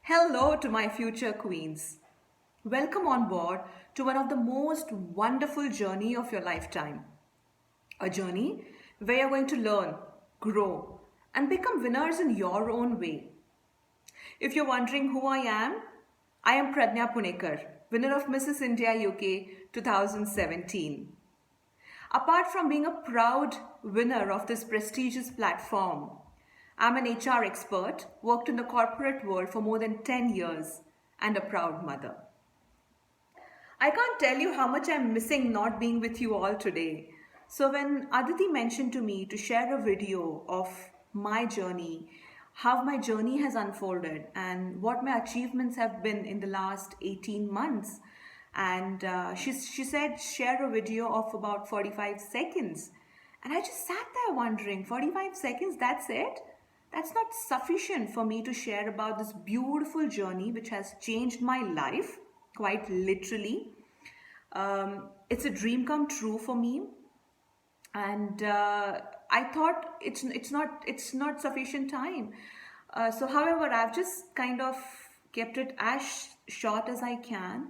Hello to my future queens. Welcome on board to one of the most wonderful journey of your lifetime. A journey where you're going to learn, grow, and become winners in your own way. If you're wondering who I am Pradnya Punekar, winner of Mrs. India UK 2017. Apart from being a proud winner of this prestigious platform, I'm an HR expert, worked in the corporate world for more than 10 years, and a proud mother. I can't tell you how much I'm missing not being with you all today. So, when Aditi mentioned to me to share a video of my journey, how my journey has unfolded, and what my achievements have been in the last 18 months, and she said, share a video of about 45 seconds. And I just sat there wondering, 45 seconds, that's it? That's not sufficient for me to share about this beautiful journey which has changed my life quite literally. It's a dream come true for me, and I thought it's not sufficient time. However, I've just kind of kept it as short as I can,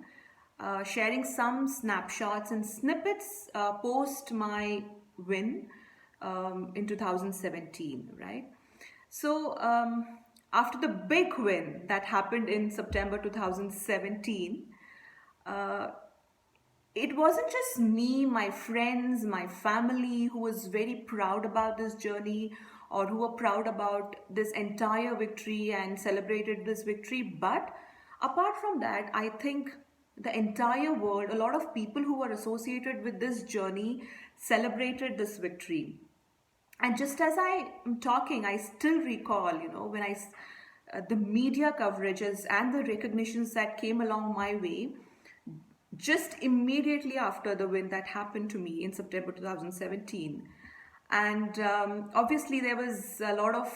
sharing some snapshots and snippets post my win in 2017, right? So, after the big win that happened in September 2017, uh, it wasn't just me, my friends, my family who was very proud about this journey or who were proud about this entire victory and celebrated this victory. But apart from that, I think the entire world, a lot of people who were associated with this journey celebrated this victory. And just as I am talking, I still recall, when the media coverages and the recognitions that came along my way just immediately after the win that happened to me in September 2017. And obviously, there was a lot of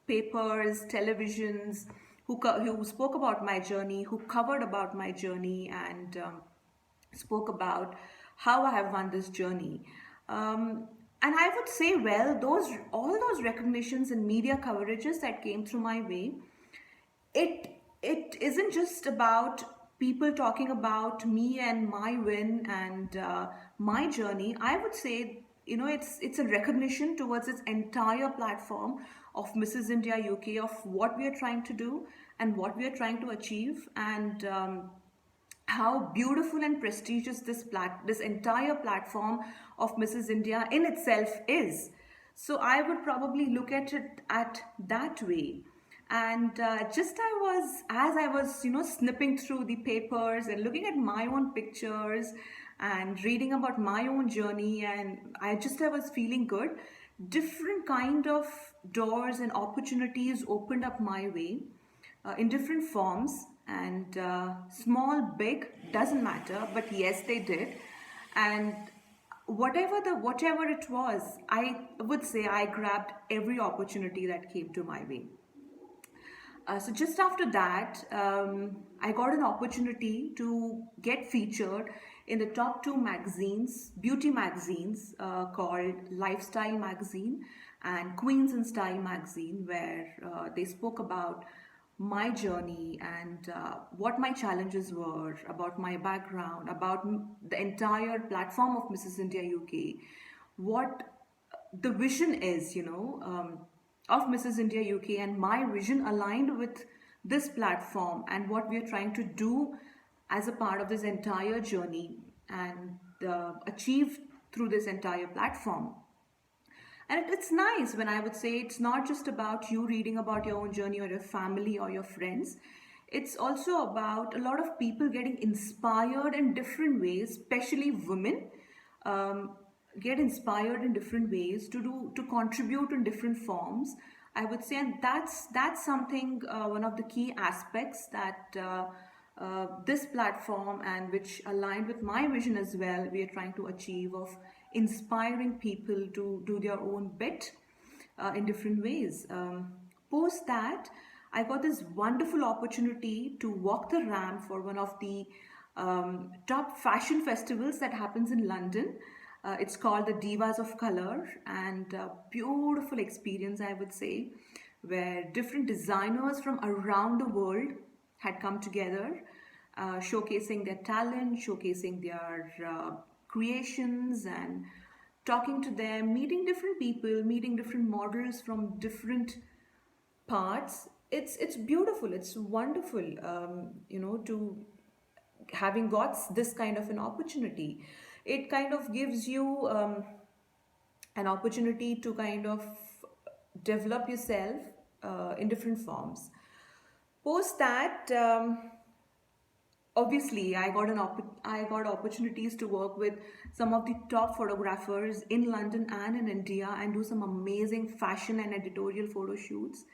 papers, televisions who spoke about my journey, who covered about my journey, and spoke about how I have won this journey. And I would say, well, all those recognitions and media coverages that came through my way, it isn't just about people talking about me and my win and my journey. I would say, it's a recognition towards its entire platform of Mrs. India UK, of what we are trying to do and what we are trying to achieve, and how beautiful and prestigious this entire platform of Mrs. India in itself is. So I would probably look at it at that way. And just as I was, snipping through the papers and looking at my own pictures and reading about my own journey, and I was feeling good. Different kind of doors and opportunities opened up my way in different forms, and small, big, doesn't matter, but yes, they did. And whatever it was, I would say I grabbed every opportunity that came to my way. So just after that, I got an opportunity to get featured in the top two magazines, beauty magazines, called Lifestyle Magazine and Queens in Style Magazine, where they spoke about my journey and what my challenges were, about my background, about the entire platform of Mrs. India UK, what the vision is, of Mrs. India UK, and my vision aligned with this platform and what we are trying to do as a part of this entire journey and achieve through this entire platform. And it's nice when I would say it's not just about you reading about your own journey or your family or your friends. It's also about a lot of people getting inspired in different ways, especially women. Get inspired in different ways to contribute in different forms, I would say. And that's something, one of the key aspects that this platform, and which aligned with my vision as well, we are trying to achieve, of inspiring people to do their own bit in different ways. Post that, I got this wonderful opportunity to walk the ramp for one of the top fashion festivals that happens in London. It's called the Divas of Color, and a beautiful experience, I would say, where different designers from around the world had come together, showcasing their talent, showcasing their creations, and talking to them, meeting different people, meeting different models from different parts. It's beautiful. It's wonderful. To having got this kind of an opportunity, it kind of gives you an opportunity to kind of develop yourself in different forms. Post that, obviously, I got opportunities to work with some of the top photographers in London and in India and do some amazing fashion and editorial photo shoots.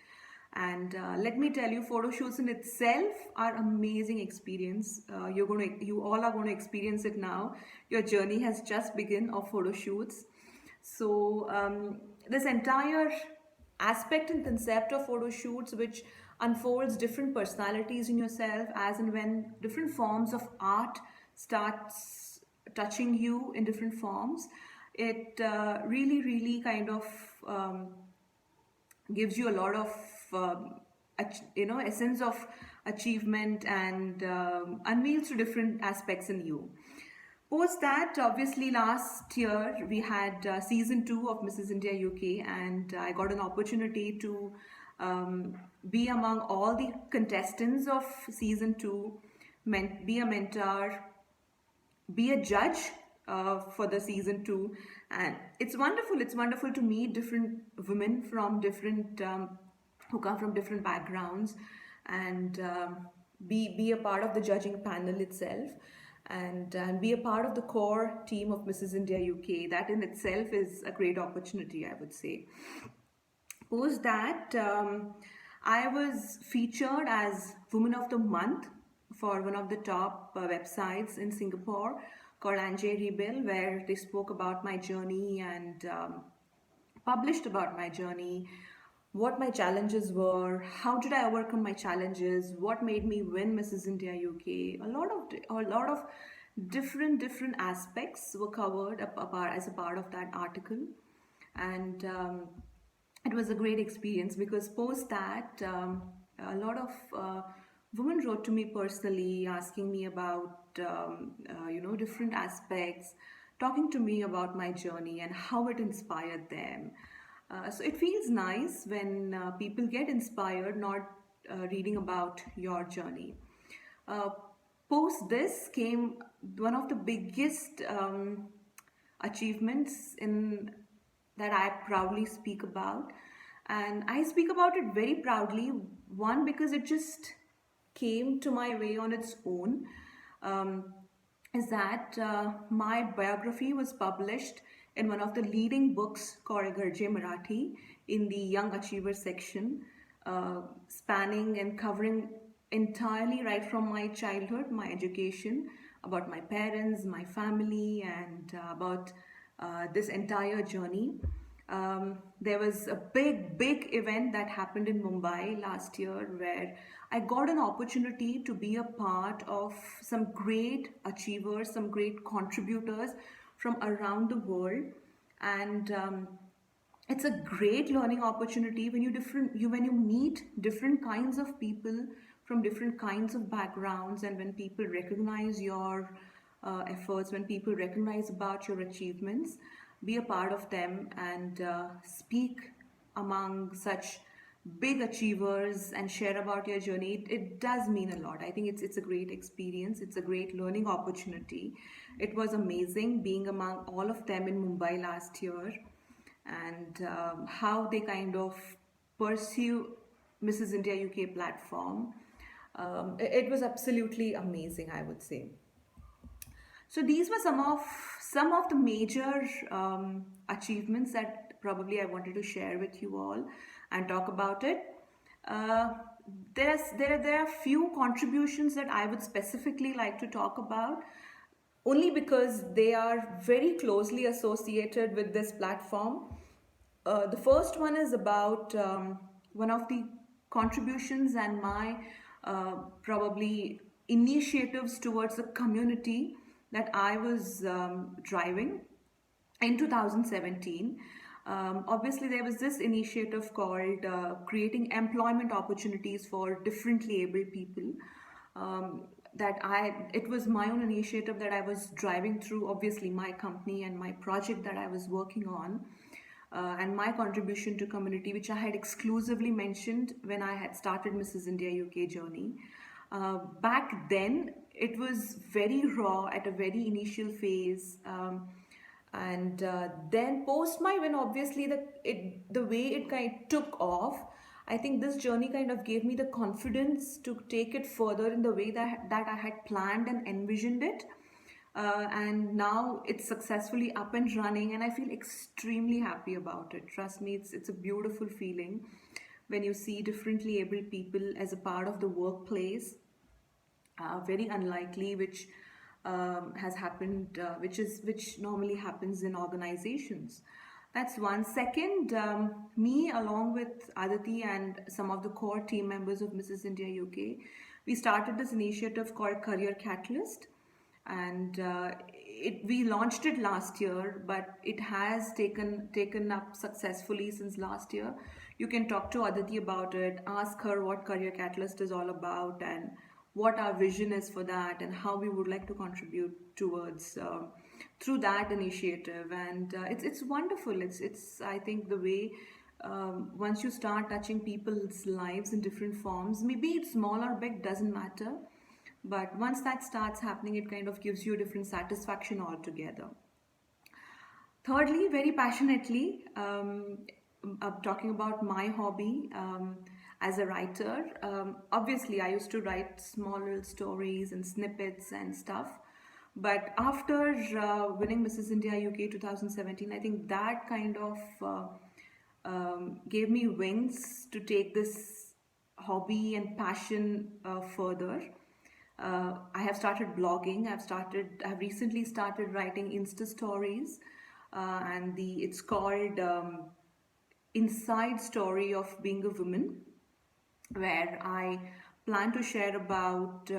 And let me tell you, photo shoots in itself are amazing experience. You all are going to experience it now. Your journey has just begun of photo shoots. So this entire aspect and concept of photo shoots, which unfolds different personalities in yourself, as and when different forms of art starts touching you in different forms, it really, really kind of gives you a lot of a sense of achievement and unveils to different aspects in you. Post that, obviously, last year we had season 2 of Mrs. India UK, and I got an opportunity to be among all the contestants of season 2, be a mentor, be a judge for the season 2. And it's wonderful to meet different women from different who come from different backgrounds, and be a part of the judging panel itself, and be a part of the core team of Mrs. India UK. That in itself is a great opportunity, I would say. Post that, I was featured as Woman of the Month for one of the top websites in Singapore called Anjay Rebel, where they spoke about my journey and published about my journey, what my challenges were, how did I overcome my challenges, what made me win Mrs. India UK. A lot of different aspects were covered as a part of that article, and it was a great experience because post that, a lot of women wrote to me personally, asking me about different aspects, talking to me about my journey and how it inspired them. So it feels nice when people get inspired, not reading about your journey. Uh, Post this came one of the biggest achievements in that I proudly speak about, and I speak about it very proudly. One, because it just came to my way on its own. Um, is that my biography was published in one of the leading books called Garje Marathi in the Young Achiever section, spanning and covering entirely right from my childhood, my education, about my parents, my family, and about this entire journey. There was a big event that happened in Mumbai last year where I got an opportunity to be a part of some great achievers, some great contributors from around the world, and it's a great learning opportunity when when you meet different kinds of people from different kinds of backgrounds, and when people recognize your efforts, when people recognize about your achievements, be a part of them and speak among such big achievers and share about your journey. It does mean a lot. I think it's a great experience. It's a great learning opportunity. It was amazing being among all of them in Mumbai last year, and how they kind of pursue Mrs. India UK platform. It was absolutely amazing, I would say. So these were some of the major achievements that probably I wanted to share with you all and talk about it. Uh, there are few contributions that I would specifically like to talk about, only because they are very closely associated with this platform. The first one is about one of the contributions and my probably initiatives towards the community that I was driving in 2017. Obviously, there was this initiative called creating employment opportunities for differently abled people. It was my own initiative that I was driving through, obviously, my company and my project that I was working on, and my contribution to community, which I had exclusively mentioned when I had started Mrs. India UK journey. Back then, it was very raw at a very initial phase. And then post my win, obviously the way it kind of took off, I think this journey kind of gave me the confidence to take it further in the way that I had planned and envisioned it. And now it's successfully up and running, and I feel extremely happy about it. Trust me, it's a beautiful feeling when you see differently able people as a part of the workplace. Very unlikely, which has happened, which normally happens in organizations. That's one. Second, me along with Aditi and some of the core team members of Mrs. India UK, we started this initiative called Career Catalyst, and we launched it last year, but it has taken up successfully since last year. You can talk to Aditi about it, ask her what Career Catalyst is all about, and what our vision is for that, and how we would like to contribute towards through that initiative. And it's wonderful. It's I think the way, once you start touching people's lives in different forms, maybe it's small or big, doesn't matter, but once that starts happening, it kind of gives you a different satisfaction altogether. Thirdly, very passionately, I'm talking about my hobby as a writer. Obviously, I used to write small little stories and snippets and stuff. But after winning Mrs. India UK 2017, I think that kind of gave me wings to take this hobby and passion further. I have started blogging. I've recently started writing Insta stories, and it's called Inside Story of Being a Woman, where I plan to share about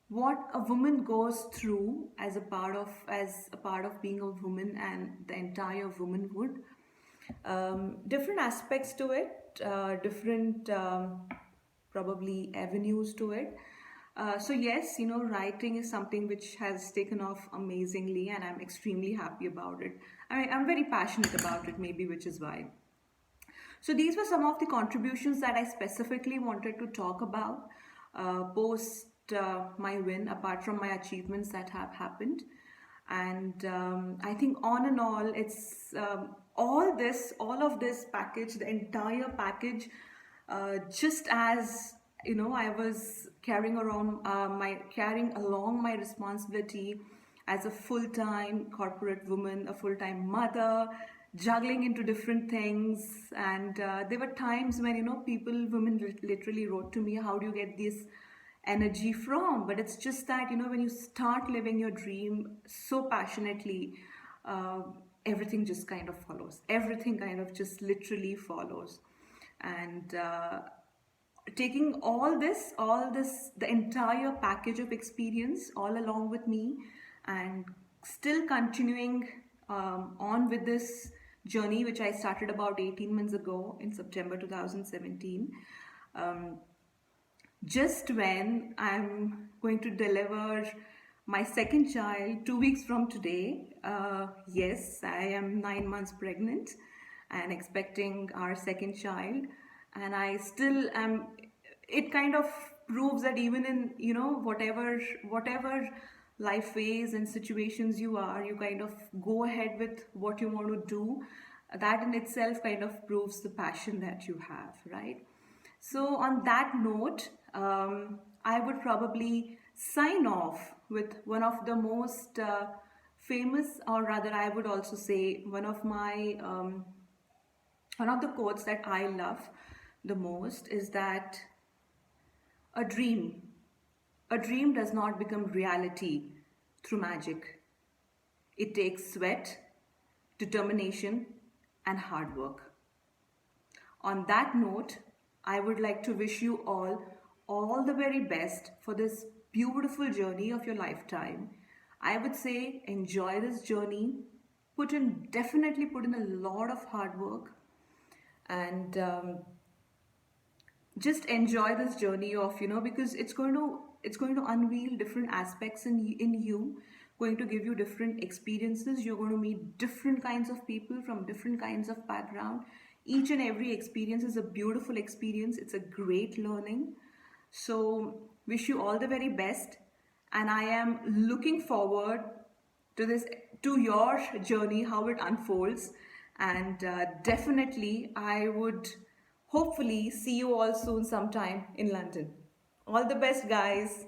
what a woman goes through as a part of being a woman and the entire womanhood. Different aspects to it, different probably avenues to it. So yes, writing is something which has taken off amazingly, and I'm extremely happy about it. I'm very passionate about it, maybe, which is why. So these were some of the contributions that I specifically wanted to talk about post my win, apart from my achievements that have happened. And I think on and all, it's all of this package, the entire package, just as I was carrying along my responsibility as a full-time corporate woman, a full-time mother, juggling into different things. And there were times when women literally wrote to me, how do you get this energy from? But it's just that when you start living your dream so passionately, everything just kind of follows. Everything kind of just literally follows. And taking all this, the entire package of experience all along with me, and still continuing on with this journey, which I started about 18 months ago in September 2017. Just when I'm going to deliver my second child 2 weeks from today. Yes, I am 9 months pregnant and expecting our second child. And I still am, it kind of proves that even in, whatever life phase and situations you are, you kind of go ahead with what you want to do. That in itself kind of proves the passion that you have, right? So on that note, I would probably sign off with one of the most famous, or rather I would also say one of the quotes that I love the most is that a dream does not become reality through magic. It takes sweat, determination, and hard work. On that note, I would like to wish you all the very best for this beautiful journey of your lifetime. I would say enjoy this journey, definitely put in a lot of hard work, and just enjoy this journey of, because it's going to unveil different aspects in you, going to give you different experiences. You're going to meet different kinds of people from different kinds of background. Each and every experience is a beautiful experience. It's a great learning. So wish you all the very best, and I am looking forward to this, to your journey, how it unfolds. And definitely I would hopefully see you all soon sometime in London. All the best, guys.